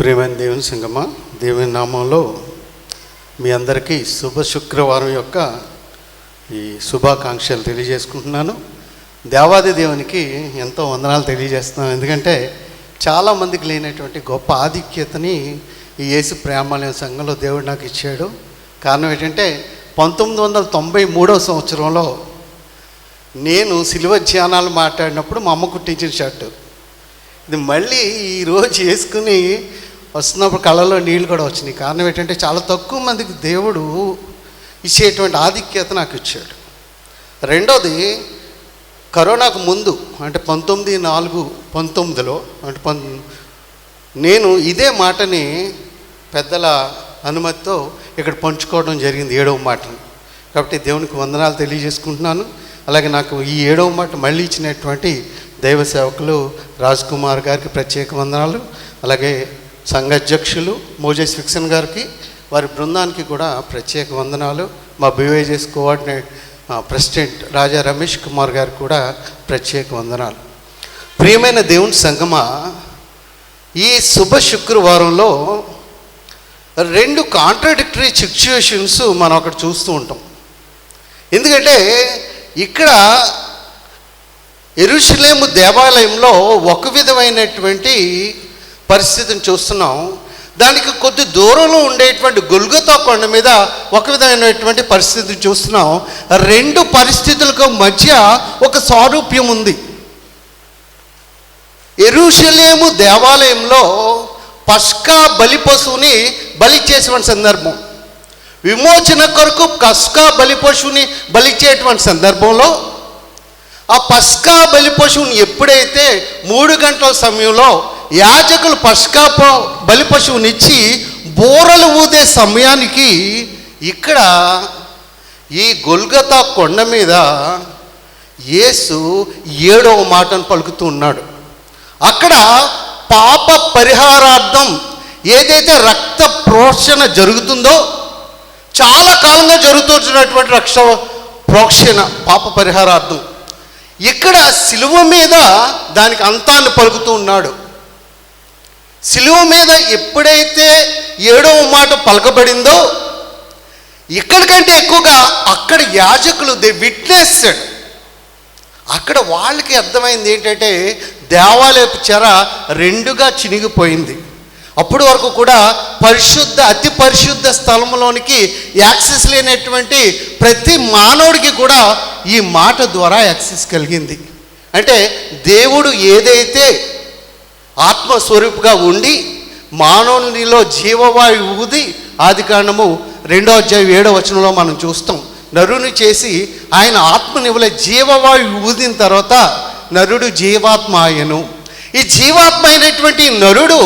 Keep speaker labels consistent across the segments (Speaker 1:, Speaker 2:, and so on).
Speaker 1: ప్రియమైన దేవుని సంగమా, దేవుని నామంలో మీ అందరికీ శుభ శుక్రవారం యొక్క ఈ శుభాకాంక్షలు తెలియజేసుకుంటున్నాను. దేవాది దేవునికి ఎంతో వందనాలు తెలియజేస్తున్నాను. ఎందుకంటే చాలామందికి లేనటువంటి గొప్ప ఆధిక్యతని ఈ యేసు ప్రేమాలయ సంఘంలో దేవుడు నాకు ఇచ్చాడు. కారణం ఏంటంటే 1993 సంవత్సరంలో నేను సిలువ ధ్యానాలు మాట్లాడినప్పుడు మా అమ్మ కుట్టించిన షర్టు ఇది మళ్ళీ ఈరోజు వేసుకుని వస్తున్నప్పుడు కళ్ళలో నీళ్ళు కూడా వచ్చినాయి. కారణం ఏంటంటే చాలా తక్కువ మందికి దేవుడు ఇచ్చేటువంటి ఆధిక్యత నాకు ఇచ్చాడు. రెండోది, కరోనాకు ముందు అంటే 1919లో అంటే నేను ఇదే మాటని పెద్దల అనుమతితో ఇక్కడ పంచుకోవడం జరిగింది, 7వ మాటని. కాబట్టి దేవునికి వందనాలు తెలియజేసుకుంటున్నాను. అలాగే నాకు ఈ 7వ మాట మళ్ళీ ఇచ్చినటువంటి దైవ సేవకులు రాజ్ కుమార్ గారికి ప్రత్యేక వందనాలు. అలాగే సంఘ అధ్యక్షులు మోజెస్ ఫిక్సన్ గారికి, వారి బృందానికి కూడా ప్రత్యేక వందనాలు. మా బీవైజెస్ కోఆర్డినేట్ ప్రెసిడెంట్ రాజా రమేష్ కుమార్ గారికి కూడా ప్రత్యేక వందనాలు. ప్రియమైన దేవుని సంగమా, ఈ శుభ శుక్రవారంలో 2 కాంట్రాడిక్టరీ సిచ్యువేషన్స్ మనం అక్కడ చూస్తూ ఉంటాం. ఎందుకంటే ఇక్కడ యెరూషలేము దేవాలయంలో ఒక విధమైనటువంటి పరిస్థితిని చూస్తున్నాం. దానికి కొద్ది దూరంలో ఉండేటువంటి గొల్గొతా కొండ మీద ఒక విధమైనటువంటి పరిస్థితిని చూస్తున్నాం. 2 పరిస్థితులకు మధ్య ఒక సారూప్యం ఉంది. యెరూషలేము దేవాలయంలో పస్కా బలి పశువుని బలి చేసేటువంటి సందర్భం, విమోచన కొరకు పస్కా బలి పశువుని బలి చేయటువంటి సందర్భంలో ఆ పస్కా బలి పశువుని ఎప్పుడైతే 3 గంటల సమయంలో యాజకులు పస్కా బలి పశువుని ఇచ్చి బూరలు ఊదే సమయానికి ఇక్కడ ఈ గొల్గొతా కొండ మీద యేసు 7వ మాటను పలుకుతూ ఉన్నాడు. అక్కడ పాప పరిహారార్థం ఏదైతే రక్త ప్రోక్షణ జరుగుతుందో, చాలా కాలంగా జరుగుతున్నటువంటి రక్త ప్రోక్షణ పాప పరిహారార్థం, ఇక్కడ సిలువ మీద దానికి అంతాన్ని పలుకుతూ ఉన్నాడు. సిలువ మీద ఎప్పుడైతే 7వ మాట పలకబడిందో, ఇక్కడికంటే ఎక్కువగా అక్కడ యాజకులు దే విట్నెస్డ్. అక్కడ వాళ్ళకి అర్థమైంది ఏంటంటే దేవాలయపు చెర 2గా చినిగిపోయింది. అప్పటి వరకు కూడా పరిశుద్ధ అతి పరిశుద్ధ స్థలంలోనికి యాక్సెస్ లేనటువంటి ప్రతి మానవుడికి కూడా ఈ మాట ద్వారా యాక్సెస్ కలిగింది. అంటే దేవుడు ఏదైతే ఆత్మస్వరూపుగా ఉండి మానవునిలో జీవవాయువు ఊది, ఆదికాండము 2వ అధ్యాయం 7వ వచనంలో మనం చూస్తాం. నరుని చేసి ఆయన ఆత్మనివలే జీవవాయువు ఊదిన తర్వాత నరుడు జీవాత్మ ఆయను. ఈ జీవాత్మ అయినటువంటి నరుడు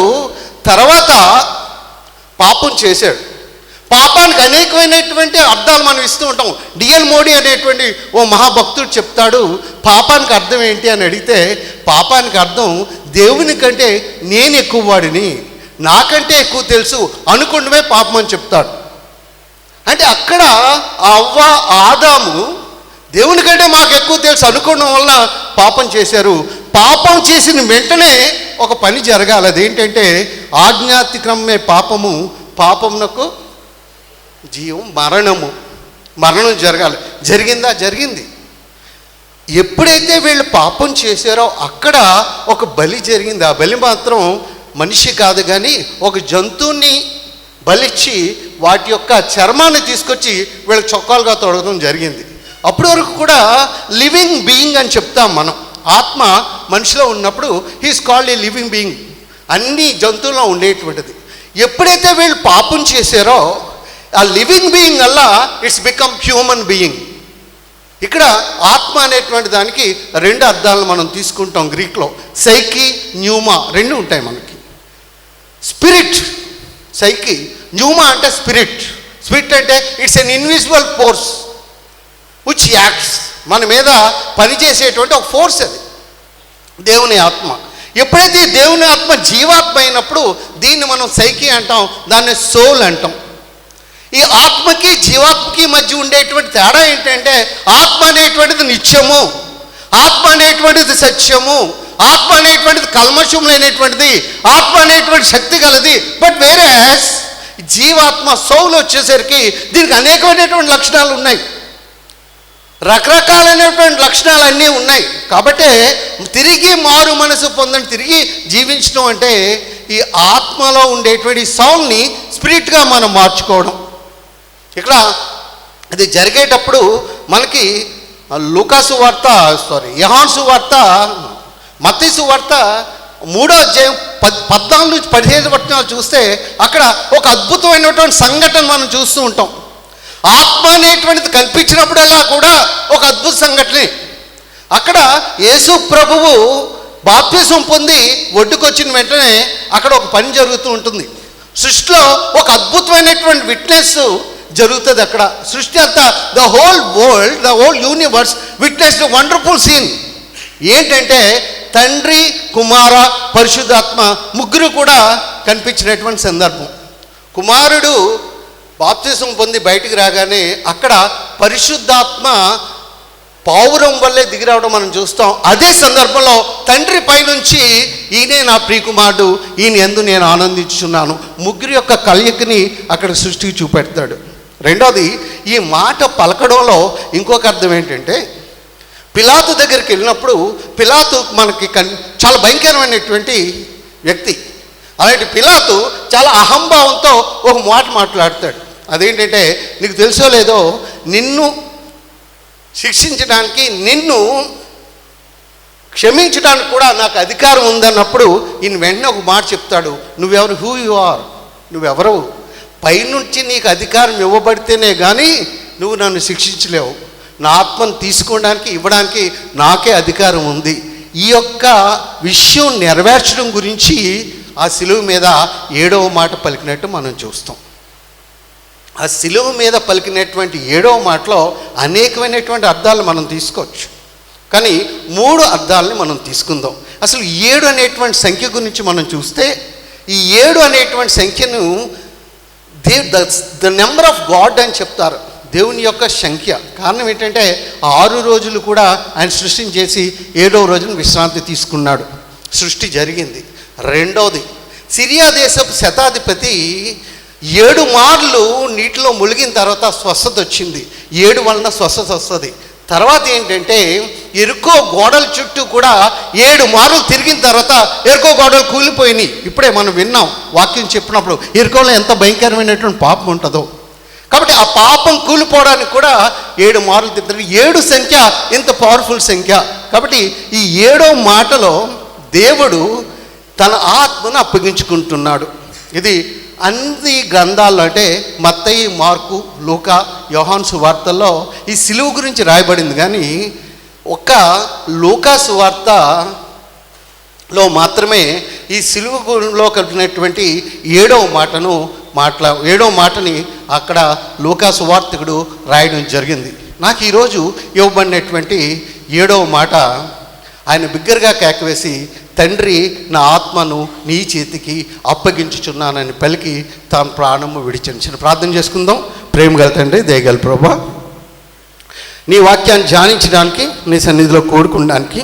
Speaker 1: తర్వాత పాపం చేశాడు. పాపానికి అనేకమైనటువంటి అర్థాలు మనం ఇస్తూ ఉంటాం. డిఎల్ మోడీ అనేటువంటి ఓ మహాభక్తుడు చెప్తాడు, పాపానికి అర్థం ఏంటి అని అడిగితే, పాపానికి అర్థం దేవుని కంటే నేను ఎక్కువ వాడిని, నాకంటే ఎక్కువ తెలుసు అనుకుంటమే పాపం అని చెప్తాడు. అంటే అక్కడ అవ్వ ఆదాము దేవుని కంటే మాకు ఎక్కువ తెలుసు అనుకోవడం వల్ల పాపం చేశారు. పాపం చేసిన వెంటనే ఒక పని జరగాలి. అదేంటంటే ఆజ్ఞాతిక్రమే పాపము, పాపమునకు జీవం, మరణం జరగాలి. జరిగిందా? జరిగింది. ఎప్పుడైతే వీళ్ళు పాపం చేశారో అక్కడ ఒక బలి జరిగింది. ఆ బలి మాత్రం మనిషి కాదు కానీ ఒక జంతువుని బలిచ్చి వాటి యొక్క చర్మాన్ని తీసుకొచ్చి వీళ్ళకి చొక్కాలుగా తొడగడం జరిగింది. అప్పటి వరకు కూడా లివింగ్ బీయింగ్ అని చెప్తాం మనం. ఆత్మ మనిషిలో ఉన్నప్పుడు he's called a living being, అన్ని జంతువుల్లో ఉండేటువంటిది. ఎప్పుడైతే వీళ్ళు పాపం చేశారో ఆ లివింగ్ బీయింగ్ వల్ల ఇట్స్ బికమ్ హ్యూమన్ బీయింగ్. ఇక్కడ ఆత్మ అనేటువంటి దానికి 2 అర్థాలను మనం తీసుకుంటాం గ్రీక్లో. సైకి, న్యూమా 2 ఉంటాయి మనకి. స్పిరిట్, సైకి, న్యూమా అంటే స్పిరిట్. స్పిరిట్ అంటే it's an invisible force which acts, మన మీద పనిచేసేటువంటి ఒక ఫోర్స్. అది దేవుని ఆత్మ. ఎప్పుడైతే దేవుని ఆత్మ జీవాత్మ అయినప్పుడు దీన్ని మనం సైకి అంటాం, దాన్ని సోల్ అంటాం. ఈ ఆత్మకి జీవాత్మకి మధ్య ఉండేటువంటి తేడా ఏంటంటే ఆత్మ అనేటువంటిది నిత్యము, ఆత్మ అనేటువంటిది సత్యము, ఆత్మ అనేటువంటిది కల్మషం లేనటువంటిది, ఆత్మ అనేటువంటి శక్తి కలది. బట్ వేరే జీవాత్మ సౌలు వచ్చేసరికి దీనికి అనేకమైనటువంటి లక్షణాలు ఉన్నాయి, రకరకాలైనటువంటి లక్షణాలు అన్నీ ఉన్నాయి. కాబట్టే తిరిగి మారు మనసు పొందని తిరిగి జీవించడం అంటే ఈ ఆత్మలో ఉండేటువంటి సౌల్ని స్పిరిట్గా మనం మార్చుకోవడం. ఇక్కడ అది జరిగేటప్పుడు మనకి లూకాసు వార్త యోహాను సువార్త మత్తయి సువార్త 3వ అధ్యాయం 14 నుంచి 15 వచనాలు చూస్తే అక్కడ ఒక అద్భుతమైనటువంటి సంఘటన మనం చూస్తూ ఉంటాం. ఆత్మ అనేటువంటిది కల్పించినప్పుడల్లా కూడా ఒక అద్భుత సంఘటనే. అక్కడ యేసు ప్రభువు బాప్తిసం పొంది ఒడ్డుకొచ్చిన వెంటనే అక్కడ ఒక పని జరుగుతూ ఉంటుంది. సృష్టిలో ఒక అద్భుతమైనటువంటి విట్నెస్ జరుగుతుంది. అక్కడ సృష్టి అంతా, the whole world, the whole universe witness wonderful scene. ఏంటంటే తండ్రి, కుమార, పరిశుద్ధాత్మ ముగ్గురు కూడా కనిపించినటువంటి సందర్భం. కుమారుడు బాప్తిసం పొంది బయటికి రాగానే అక్కడ పరిశుద్ధాత్మ పావురం వల్లే దిగిరావడం మనం చూస్తాం. అదే సందర్భంలో తండ్రి పైనుంచి ఈయనే నా ప్రియకుమారుడు, ఈయన యందు నేను ఆనందించుచున్నాను, ముగ్గురు యొక్క కలయికని అక్కడ సృష్టికి చూపెడతాడు. రెండోది, ఈ మాట పలకడంలో ఇంకొక అర్థం ఏంటంటే, పిలాతు దగ్గరికి వెళ్ళినప్పుడు పిలాతు మనకి చాలా భయంకరమైనటువంటి వ్యక్తి. అలాంటి పిలాతు చాలా అహంభావంతో ఒక మాట మాట్లాడతాడు. అదేంటంటే, నీకు తెలుసో లేదో, నిన్ను శిక్షించడానికి, నిన్ను క్షమించడానికి కూడా నాకు అధికారం ఉందన్నప్పుడు ఈయన వెంటనే ఒక మాట చెప్తాడు, నువ్వెవరు, హూ యు ఆర్, నువ్వెవరు, పైనుంచి నీకు అధికారం ఇవ్వబడితేనే కానీ నువ్వు నన్ను శిక్షించలేవు, నా ఆత్మను తీసుకోవడానికి ఇవ్వడానికి నాకే అధికారం ఉంది. ఈ యొక్క విషయం నెరవేర్చడం గురించి ఆ సిలువ మీద 7వ మాట పలికినట్టు మనం చూస్తాం. ఆ సిలువ మీద పలికినటువంటి 7వ మాటలో అనేకమైనటువంటి అర్థాలు మనం తీసుకోవచ్చు. కానీ 3 అర్థాలని మనం తీసుకుందాం. అసలు 7 అనేటువంటి సంఖ్య గురించి మనం చూస్తే, ఈ 7 అనేటువంటి సంఖ్యను ద నెంబర్ ఆఫ్ గాడ్ అని చెప్తారు, దేవుని యొక్క సంఖ్య. కారణం ఏంటంటే 6 రోజులు కూడా ఆయన సృష్టిని చేసి 7వ రోజున విశ్రాంతి తీసుకున్నాడు. సృష్టి జరిగింది. రెండవది, సిరియా దేశపు శతాధిపతి 7 మార్లు నీటిలో ములిగిన తర్వాత స్వస్థత వచ్చింది. 7 వలన స్వస్థత వస్తుంది. తర్వాత ఏంటంటే ఎరుకో గోడల చుట్టూ కూడా 7 మార్లు తిరిగిన తర్వాత ఎరుకో గోడలు కూలిపోయినాయి. ఇప్పుడే మనం విన్నాం వాక్యం చెప్పినప్పుడు, ఎరుకోలో ఎంత భయంకరమైనటువంటి పాపం ఉంటుందో. కాబట్టి ఆ పాపం కూలిపోవడానికి కూడా 7 మార్లు తిరుగుతారు. 7 సంఖ్య ఇంత పవర్ఫుల్ సంఖ్య. కాబట్టి ఈ 7వ మాటలో దేవుడు తన ఆత్మను అప్పగించుకుంటున్నాడు. ఇది అన్ని గ్రంథాల్లో, అంటే మత్తయి, మార్కు, లూకా, యోహాను సువార్తల్లో ఈ సిలువ గురించి రాయబడింది. కానీ ఒక్క లూకా సువార్తలో మాత్రమే ఈ సిలువలో కలిగినటువంటి 7వ మాటని అక్కడ లూకా సువార్తికుడు రాయడం జరిగింది. నాకు ఈరోజు ఇవ్వబడినటువంటి 7వ మాట, ఆయన బిగ్గరగా కేకవేసి, తండ్రి, నా ఆత్మను నీ చేతికి అప్పగించుచున్నానని పలికి తాను ప్రాణము విడిచాను. చిన్న ప్రార్థన చేసుకుందాం. ప్రేమ గల తండ్రి, దయగల ప్రభువా, నీ వాక్యాన్ని ధ్యానించడానికి, నీ సన్నిధిలో కూడుకోవడానికి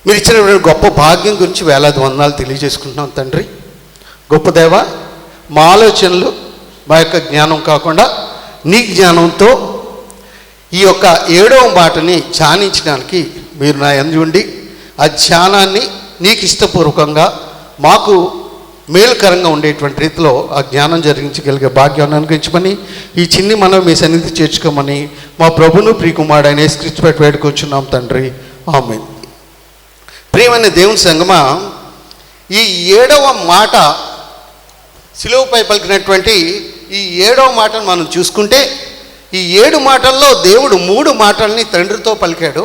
Speaker 1: మీరు ఇచ్చిన గొప్ప భాగ్యం గురించి వేలాది వందనాలు తెలియజేసుకుంటున్నాం తండ్రి. గొప్ప దేవ, మా ఆలోచనలు, మా యొక్క జ్ఞానం కాకుండా నీ జ్ఞానంతో ఈ యొక్క 7వ మాటని ధ్యానించడానికి మీరు నా యందు ఉండి ఆ ధ్యానాన్ని నీకు ఇష్టపూర్వకంగా మాకు మేలుకరంగా ఉండేటువంటి రీతిలో ఆ జ్ఞానం జరిగించగలిగే భాగ్యాన్ని అనుగ్రహించమని, ఈ చిన్ని మనం మీ సన్నిధి చేర్చుకోమని మా ప్రభును ప్రియకుమారుడైన యేసుక్రీస్తు పేరిట వేడుకొచ్చున్నాం తండ్రి, ఆమేన్. ప్రియమైన దేవుని సంగమా, ఈ 7వ మాట సిలువపై పలికినటువంటి ఈ 7వ మాటను మనం చూసుకుంటే, ఈ 7 మాటల్లో దేవుడు 3 మాటల్ని తండ్రితో పలికాడు,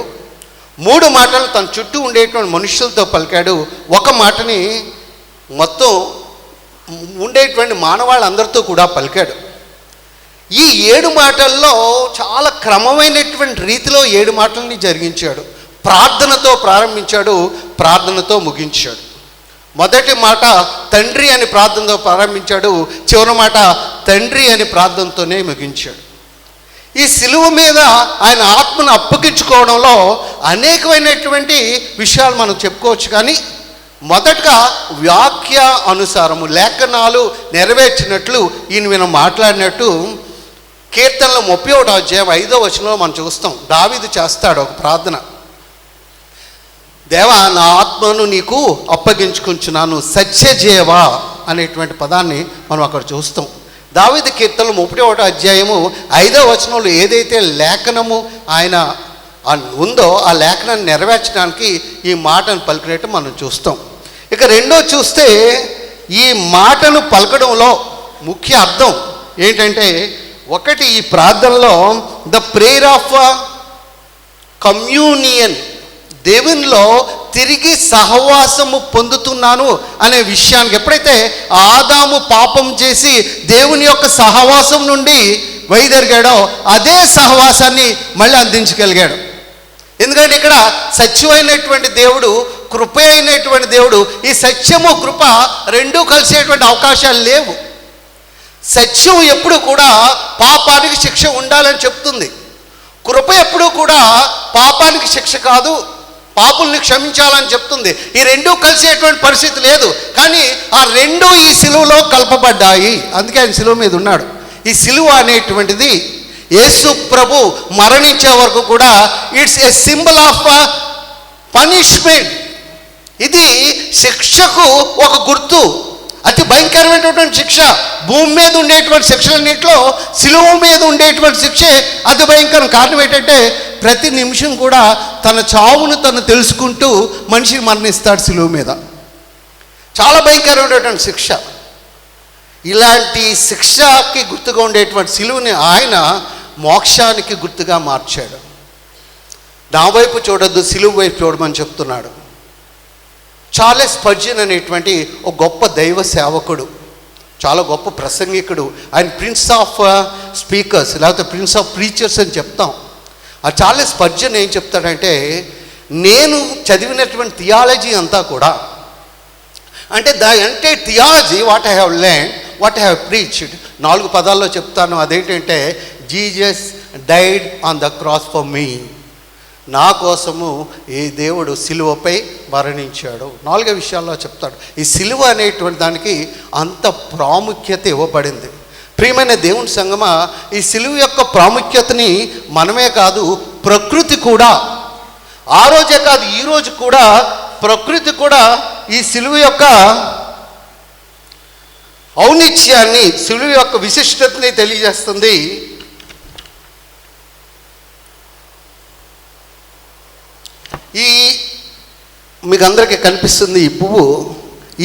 Speaker 1: 3 మాటలు తన చుట్టూ ఉండేటువంటి మనుషులతో పలికాడు, 1 మాటని మొత్తం ఉండేటువంటి మానవాళ్ళందరితో కూడా పలికాడు. ఈ 7 మాటల్లో చాలా క్రమమైనటువంటి రీతిలో 7 మాటల్ని జరిగించాడు. ప్రార్థనతో ప్రారంభించాడు, ప్రార్థనతో ముగించాడు. మొదటి మాట తండ్రి అని ప్రార్థనతో ప్రారంభించాడు, చివరి మాట తండ్రి అని ప్రార్థనతోనే ముగించాడు. ఈ సిలువ మీద ఆయన ఆత్మను అప్పగించుకోవడంలో అనేకమైనటువంటి విషయాలు మనం చెప్పుకోవచ్చు. కానీ మొదటగా వాక్య అనుసారము లేఖనాలు నెరవేర్చినట్లు ఈయన మనం మాట్లాడినట్టు కీర్తనలో 31వ అధ్యాయం 5వ వచనంలో మనం చూస్తాం. దావీదు చేస్తాడు ఒక ప్రార్థన, దేవా నా ఆత్మను నీకు అప్పగించుకుంటున్నాను సత్యజీవా అనేటువంటి పదాన్ని మనం అక్కడ చూస్తాం. దావీదు కీర్తనలు 31వ అధ్యాయము 5వ వచనంలో ఏదైతే లేఖనము ఆయన ఉందో ఆ లేఖనాన్ని నెరవేర్చడానికి ఈ మాటను పలికినట్టు మనం చూస్తాం. ఇక రెండో చూస్తే ఈ మాటను పలకడంలో ముఖ్య అర్థం ఏంటంటే, ఒకటి ఈ ప్రార్థనలో ద ప్రేయర్ ఆఫ్ కమ్యూనియన్, దేవునిలో తిరిగి సహవాసము పొందుతున్నాను అనే విషయానికి, ఎప్పుడైతే ఆదాము పాపం చేసి దేవుని యొక్క సహవాసం నుండి వైదొలిగాడో అదే సహవాసాన్ని మళ్ళీ అందించగలిగాడు. ఎందుకంటే ఇక్కడ సత్యమైనటువంటి దేవుడు, కృప అయినటువంటి దేవుడు, ఈ సత్యము కృప రెండూ కలిసేటువంటి అవకాశాలు లేవు. సత్యం ఎప్పుడు కూడా పాపానికి శిక్ష ఉండాలని చెప్తుంది, కృప ఎప్పుడు కూడా పాపానికి శిక్ష కాదు, పాపుల్ని క్షమించాలని చెప్తుంది. ఈ రెండూ కలిసేటువంటి పరిస్థితి లేదు. కానీ ఆ రెండూ ఈ సిలువలో కలపబడ్డాయి. అందుకే ఆయన సిలువ మీద ఉన్నాడు. ఈ సిలువ అనేటువంటిది యేసు ప్రభు మరణించే వరకు కూడా it's a symbol of punishment. ఇది శిక్షకు ఒక గుర్తు, అతి భయంకరమైనటువంటి శిక్ష. భూమి మీద ఉండేటువంటి శిక్షలన్నింటిలో సిలువ మీద ఉండేటువంటి శిక్షే అతి భయంకరం. కారణం ఏంటంటే ప్రతి నిమిషం కూడా తన చావును తను తెలుసుకుంటూ మనిషి మరణిస్తాడు సిలువ మీద. చాలా భయంకరమైనటువంటి శిక్ష. ఇలాంటి శిక్షకి గుర్తుగా ఉండేటువంటి సిలువని ఆయన మోక్షానికి గుర్తుగా మార్చాడు. నా వైపు చూడొద్దు, సిలువ వైపు చూడమని చెప్తున్నాడు. చార్లెస్ స్పర్జన్ అనేటువంటి ఒక గొప్ప దైవ సేవకుడు, చాలా గొప్ప ప్రసంగికుడు. ఆయన ప్రిన్స్ ఆఫ్ స్పీకర్స్ లేకపోతే ప్రిన్స్ ఆఫ్ ప్రీచర్స్ అని చెప్తాం. ఆ చార్లెస్ స్పర్జన్ ఏం చెప్తాడంటే, నేను చదివినటువంటి థియాలజీ అంతా కూడా అంటే theology what I have learned, what I have preached, 4 పదాల్లో చెప్తాను. అదేంటంటే Jesus died on the cross for me, నా కోసము ఈ దేవుడు సిలువపై మరణించాడు. 4 విషయాల్లో చెప్తాడు. ఈ సిలువ అనేటువంటి దానికి అంత ప్రాముఖ్యత ఇవ్వబడింది. ప్రియమైన దేవుని సంగమా, ఈ సిలువ యొక్క ప్రాముఖ్యతని మనమే కాదు ప్రకృతి కూడా, ఆ రోజే కాదు ఈ రోజు కూడా ప్రకృతి కూడా ఈ సిలువ యొక్క ఔనిత్యాన్ని, సిలువ యొక్క విశిష్టతని తెలియజేస్తుంది. ఈ మీకు అందరికీ కనిపిస్తుంది ఈ పువ్వు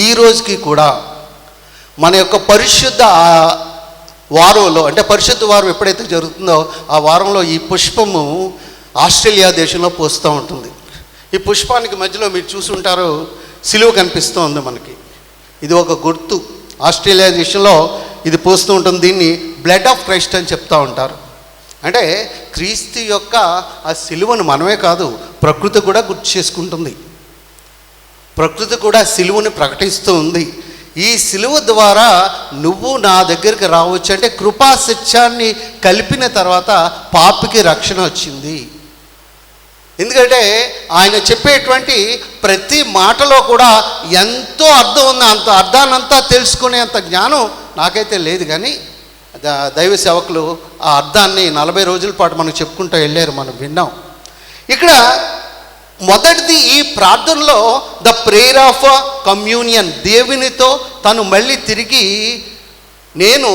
Speaker 1: ఈ రోజుకి కూడా మన యొక్క పరిశుద్ధ వారంలో, అంటే పరిశుద్ధ వారం ఎప్పుడైతే జరుగుతుందో ఆ వారంలో ఈ పుష్పము ఆస్ట్రేలియా దేశంలో పూస్తూ ఉంటుంది. ఈ పుష్పానికి మధ్యలో మీరు చూసుంటారు సిలువ కనిపిస్తూ ఉంది మనకి. ఇది ఒక గుర్తు. ఆస్ట్రేలియా దేశంలో ఇది పూస్తూ ఉంటుంది. దీన్ని బ్లడ్ ఆఫ్ క్రైస్ట్ అని చెప్తూ ఉంటారు. అంటే క్రీస్తు యొక్క ఆ సిలువను మనమే కాదు ప్రకృతి కూడా గుర్తు చేసుకుంటుంది. ప్రకృతి కూడా సిలువను ప్రకటిస్తూ ఉంది. ఈ సిలువ ద్వారా నువ్వు నా దగ్గరికి రావచ్చు అంటే కృపా సత్యాన్ని కలిపిన తర్వాత పాపికి రక్షణ వచ్చింది. ఎందుకంటే ఆయన చెప్పేటువంటి ప్రతి మాటలో కూడా ఎంతో అర్థం ఉంది. అంత అర్థాన్నంతా తెలుసుకునేంత జ్ఞానం నాకైతే లేదు. కానీ దైవ సేవకులు ఆ అర్థాన్ని 40 రోజుల పాటు మనకు చెప్పుకుంటూ వెళ్ళారు, మనం విన్నాం. ఇక్కడ మొదటిది ఈ ప్రార్థనలో ద ప్రేయర్ ఆఫ్ కమ్యూనియన్, దేవునితో తను మళ్ళీ తిరిగి నేను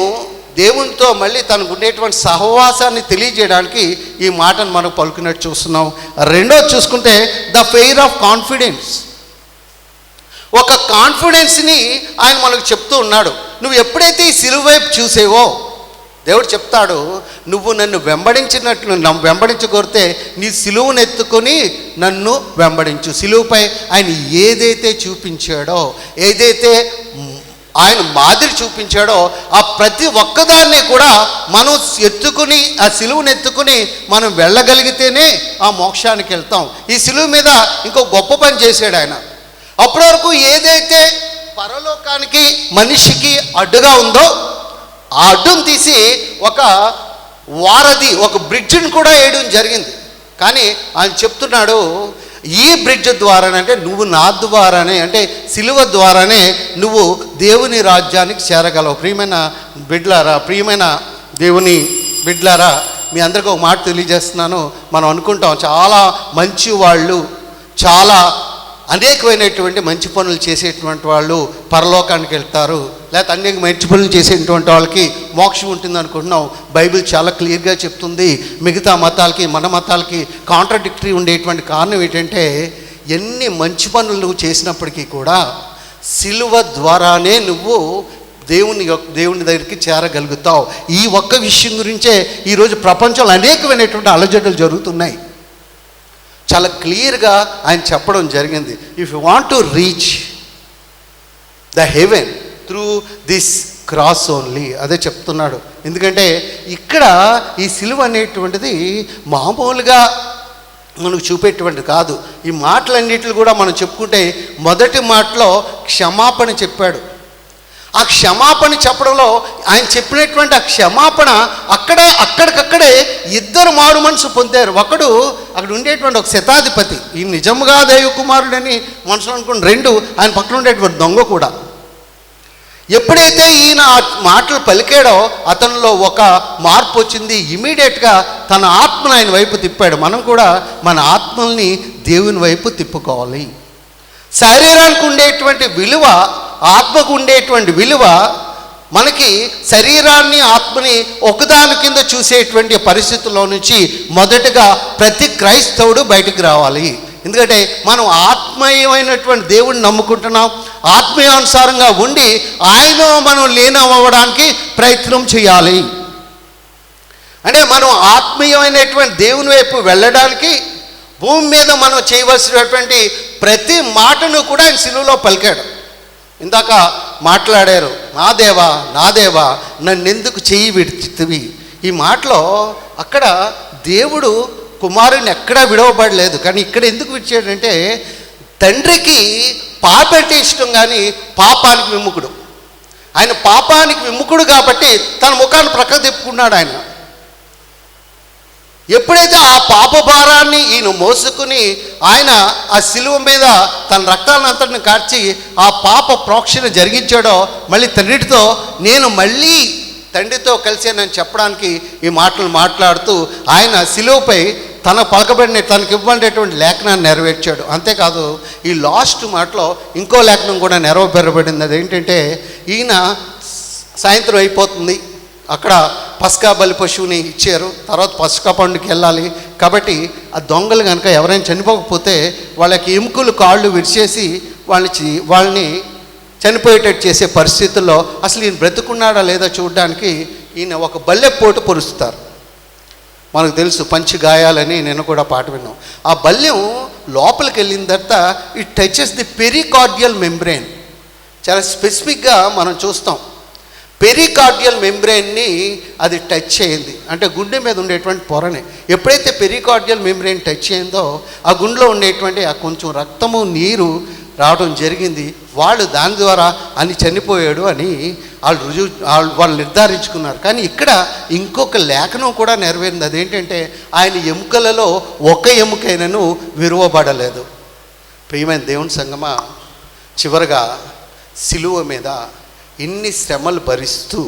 Speaker 1: దేవునితో మళ్ళీ తనకు ఉండేటువంటి సహవాసాన్ని తెలియజేయడానికి ఈ మాటను మనం పలుకున్నట్టు చూస్తున్నాం. రెండోది చూసుకుంటే ద ఫెయిర్ ఆఫ్ కాన్ఫిడెన్స్, ఒక కాన్ఫిడెన్స్ని ఆయన మనకు చెప్తూ ఉన్నాడు. నువ్వు ఎప్పుడైతే ఈ సిలువ వైపు చూసేవో దేవుడు చెప్తాడు, నువ్వు నన్ను వెంబడించినట్లు వెంబడించగోరితే నీ సిలువను ఎత్తుకొని నన్ను వెంబడించు. సిలువపై ఆయన ఏదైతే చూపించాడో, ఏదైతే ఆయన మాదిరి చూపించాడో ఆ ప్రతి ఒక్కదాన్ని కూడా మనం ఎత్తుకుని, ఆ సిలువను ఎత్తుకుని మనం వెళ్ళగలిగితేనే ఆ మోక్షానికి వెళ్తాం. ఈ సిలువ మీద ఇంకో గొప్ప పని చేశాడు ఆయన. అప్పటి వరకు ఏదైతే పరలోకానికి మనిషికి అడ్డుగా ఉందో ఆ అడ్డును తీసి ఒక వారధి, ఒక బ్రిడ్జిని కూడా వేయడం జరిగింది. కానీ ఆయన చెప్తున్నాడు, ఈ బ్రిడ్జ్ ద్వారానే, అంటే నువ్వు నా ద్వారానే, అంటే సిలువ ద్వారానే నువ్వు దేవుని రాజ్యానికి చేరగలవు. ప్రియమైన బిడ్లారా, ప్రియమైన దేవుని బిడ్లారా, మీ అందరికీ ఒక మాట తెలియజేస్తున్నాను. మనం అనుకుంటాం చాలా మంచి వాళ్ళు, చాలా అనేకమైనటువంటి మంచి పనులు చేసేటువంటి వాళ్ళు పరలోకానికి వెళ్తారు, లేకపోతే అనేక మంచి పనులు చేసేటువంటి వాళ్ళకి మోక్షం ఉంటుంది అనుకుంటున్నాం. బైబిల్ చాలా క్లియర్గా చెప్తుంది. మిగతా మతాలకి మన మతాలకి కాంట్రాడిక్టరీ ఉండేటువంటి కారణం ఏంటంటే, ఎన్ని మంచి పనులు నువ్వు చేసినప్పటికీ కూడా సిలువ ద్వారానే నువ్వు దేవుని దగ్గరికి చేరగలుగుతావు. ఈ ఒక్క విషయం గురించే ఈరోజు ప్రపంచంలో అనేకమైనటువంటి అలజడులు జరుగుతున్నాయి. చాలా క్లియర్గా ఆయన చెప్పడం జరిగింది. If you want to reach the heaven through this cross only, అదే చెప్తున్నాడు. ఎందుకంటే ఇక్కడ ఈ సిలువ అనేటువంటిది మామూలుగా మనకు చూపేటువంటి కాదు. ఈ మాటలన్నిటిని కూడా మనం చెప్పుకుంటే, మొదటి మాటలో క్షమాపణ చెప్పాడు. ఆ క్షమాపణ చెప్పడంలో ఆయన చెప్పినటువంటి ఆ క్షమాపణ అక్కడికక్కడే ఇద్దరు మారు మనసు పొందారు. ఒకడు అక్కడ ఉండేటువంటి ఒక శతాధిపతి, ఈ నిజంగా దైవకుమారుడని మనసులో అనుకుని, రెండు ఆయన పక్కన ఉండేటువంటి దొంగ కూడా. ఎప్పుడైతే ఈయన ఆ మాటలు పలికాడో అతనిలో ఒక మార్పు వచ్చింది. ఇమీడియట్గా తన ఆత్మను ఆయన వైపు తిప్పాడు. మనం కూడా మన ఆత్మల్ని దేవుని వైపు తిప్పుకోవాలి. శరీరానికి ఉండేటువంటి విలువ, ఆత్మకు ఉండేటువంటి విలువ, మనకి శరీరాన్ని ఆత్మని ఒకదాని కింద చూసేటువంటి పరిస్థితుల్లో నుంచి మొదటగా ప్రతి క్రైస్తవుడు బయటకు రావాలి. ఎందుకంటే మనం ఆత్మీయమైనటువంటి దేవుడిని నమ్ముకుంటున్నాం. ఆత్మీయానుసారంగా ఉండి ఆయన మనం లీనమవ్వడానికి ప్రయత్నం చేయాలి. అంటే మనం ఆత్మీయమైనటువంటి దేవుని వైపు వెళ్ళడానికి భూమి మీద మనం చేయవలసినటువంటి ప్రతి మాటను కూడా ఆయన సిలువలో పలికాడు. ఇందాక మాట్లాడారు, నా దేవా నా దేవా నన్నెందుకు చెయ్యి విడిచితివి. ఈ మాటలో అక్కడ దేవుడు కుమారుని ఎక్కడా విడవబడలేదు. కానీ ఇక్కడ ఎందుకు విడిచాడంటే, తండ్రికి పాప అంటే ఇష్టం, కానీ పాపానికి విముఖుడు. ఆయన పాపానికి విముఖుడు కాబట్టి తన ముఖాన్ని ప్రక్క తిప్పుకున్నాడు. ఆయన ఎప్పుడైతే ఆ పాప భారాన్ని ఈయన మోసుకుని ఆయన ఆ సిలువ మీద తన రక్తాన్నంతటిని కార్చి ఆ పాప ప్రోక్షణ జరిగించాడో, మళ్ళీ తండ్రితో నేను మళ్ళీ తండ్రితో కలిసానని చెప్పడానికి ఈ మాటలు మాట్లాడుతూ ఆయన సిలువపై తన పలకబడిన తనకి ఇవ్వబడేటువంటి లేఖనాన్ని నెరవేర్చాడు. అంతేకాదు ఈ లాస్ట్ మాటలో ఇంకో లేఖనం కూడా నెరవేరబడింది. అదేంటంటే, ఈయన సాయంత్రం అయిపోతుంది, అక్కడ పస్కా బలి పశువుని ఇచ్చారు, తర్వాత పస్కా పండుగకి వెళ్ళాలి. కాబట్టి ఆ దొంగలు కనుక ఎవరైనా చనిపోకపోతే వాళ్ళకి ఎముకలు కాళ్ళు విడిచేసి వాళ్ళని చనిపోయేటట్టు చేసే పరిస్థితుల్లో అసలు ఈయన బ్రతుకున్నాడా లేదా చూడడానికి ఈయన ఒక బల్లెపోటు పొరుస్తారు. మనకు తెలుసు పంచి గాయాలని, నేను కూడా పాట విన్నాం. ఆ బల్యం లోపలికి వెళ్ళిన తర్వాత it touches the pericardial membrane. చాలా స్పెసిఫిక్గా మనం చూస్తాం, పెరికార్డియల్ మెంబ్రెయిన్ని అది టచ్ అయింది. అంటే గుండె మీద ఉండేటువంటి పొరని ఎప్పుడైతే పెరికార్డియల్ మెంబ్రెయిన్ టచ్ అయిందో ఆ గుండెలో ఉండేటువంటి ఆ కొంచెం రక్తము నీరు రావడం జరిగింది. వాళ్ళు దాని ద్వారా అని చనిపోయాడు అని వాళ్ళు నిర్ధారించుకున్నారు. కానీ ఇక్కడ ఇంకొక లేఖనం కూడా నెరవేరింది. అదేంటంటే, ఆయన ఎముకలలో ఒక ఎముకైనను విరువబడలేదు. ప్రియమైన దేవుని సంగమా, చివరగా సిలువ మీద ఇన్ని శ్రమలు భరిస్తూ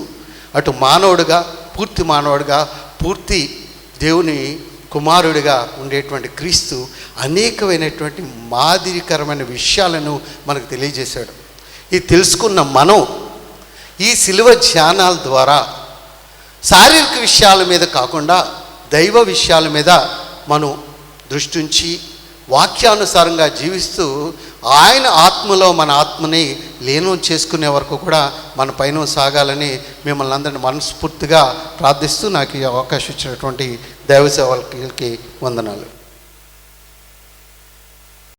Speaker 1: అటు మానవుడిగా, పూర్తి మానవుడిగా, పూర్తి దేవుని కుమారుడిగా ఉండేటువంటి క్రీస్తు అనేకమైనటువంటి మాదిరికరమైన విషయాలను మనకు తెలియజేశాడు. ఇది తెలుసుకున్న మనం ఈ సిలువ ధ్యానాల ద్వారా శారీరక విషయాల మీద కాకుండా దైవ విషయాల మీద మనం దృష్టి ఉంచి వాక్యానుసారంగా జీవిస్తూ ఆయన ఆత్మలో మన ఆత్మని లీనం చేసుకునే వరకు కూడా మన పైన సాగాలని మిమ్మల్ని అందరినీ మనస్ఫూర్తిగా ప్రార్థిస్తూ నాకు ఈ అవకాశం ఇచ్చినటువంటి దైవ సేవకులకి వందనాలు.